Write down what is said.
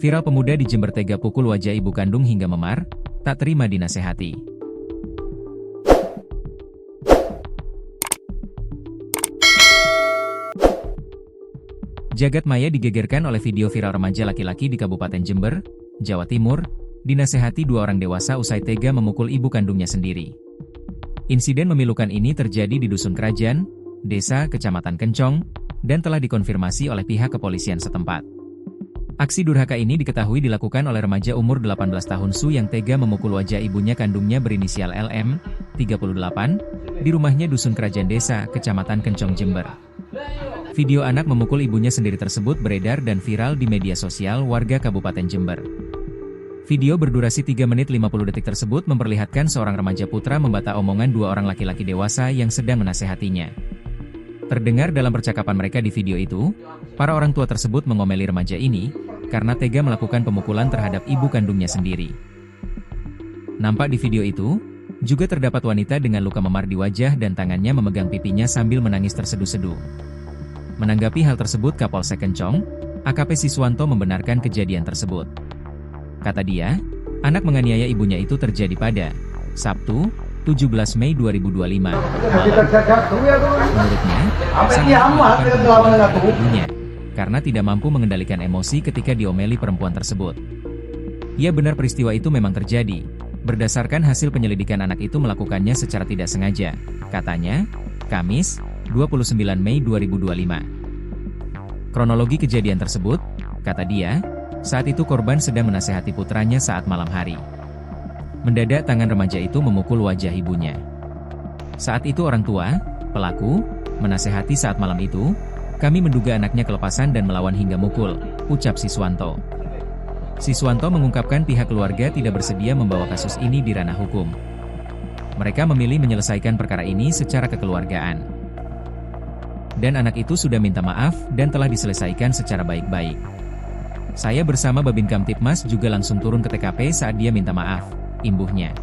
Viral pemuda di Jember tega pukul wajah ibu kandung hingga memar, tak terima dinasehati. Jagat maya digegerkan oleh video viral remaja laki-laki di Kabupaten Jember, Jawa Timur, dinasehati dua orang dewasa usai tega memukul ibu kandungnya sendiri. Insiden memilukan ini terjadi di Dusun Kerajaan, Desa Kecamatan Kencong, dan telah dikonfirmasi oleh pihak kepolisian setempat. Aksi durhaka ini diketahui dilakukan oleh remaja umur 18 tahun Su yang tega memukul wajah ibunya kandungnya berinisial LM, 38, di rumahnya Dusun Kerajaan Desa Kecamatan Kencong, Jember. Video anak memukul ibunya sendiri tersebut beredar dan viral di media sosial warga Kabupaten Jember. Video berdurasi 3 menit 50 detik tersebut memperlihatkan seorang remaja putra membantah omongan dua orang laki-laki dewasa yang sedang menasehatinya. Terdengar dalam percakapan mereka di video itu, para orang tua tersebut mengomeli remaja ini, karena tega melakukan pemukulan terhadap ibu kandungnya sendiri. Nampak di video itu, juga terdapat wanita dengan luka memar di wajah dan tangannya memegang pipinya sambil menangis terseduh-seduh. Menanggapi hal tersebut Kapolsek Kencong, AKP Siswanto membenarkan kejadian tersebut. Kata dia, anak menganiaya ibunya itu terjadi pada Sabtu, 17 Mei 2025. Menurutnya, sang anak melakukan ibunya, karena tidak mampu mengendalikan emosi ketika diomeli perempuan tersebut. Ia benar peristiwa itu memang terjadi. Berdasarkan hasil penyelidikan anak itu melakukannya secara tidak sengaja, katanya, Kamis, 29 Mei 2025. Kronologi kejadian tersebut, kata dia, saat itu korban sedang menasehati putranya saat malam hari. Mendadak tangan remaja itu memukul wajah ibunya. Saat itu orang tua, pelaku, menasehati saat malam itu, kami menduga anaknya kelepasan dan melawan hingga mukul, ucap Siswanto. Siswanto mengungkapkan pihak keluarga tidak bersedia membawa kasus ini di ranah hukum. Mereka memilih menyelesaikan perkara ini secara kekeluargaan. Dan anak itu sudah minta maaf dan telah diselesaikan secara baik-baik. Saya bersama Babin Kamtipmas juga langsung turun ke TKP saat dia minta maaf, imbuhnya.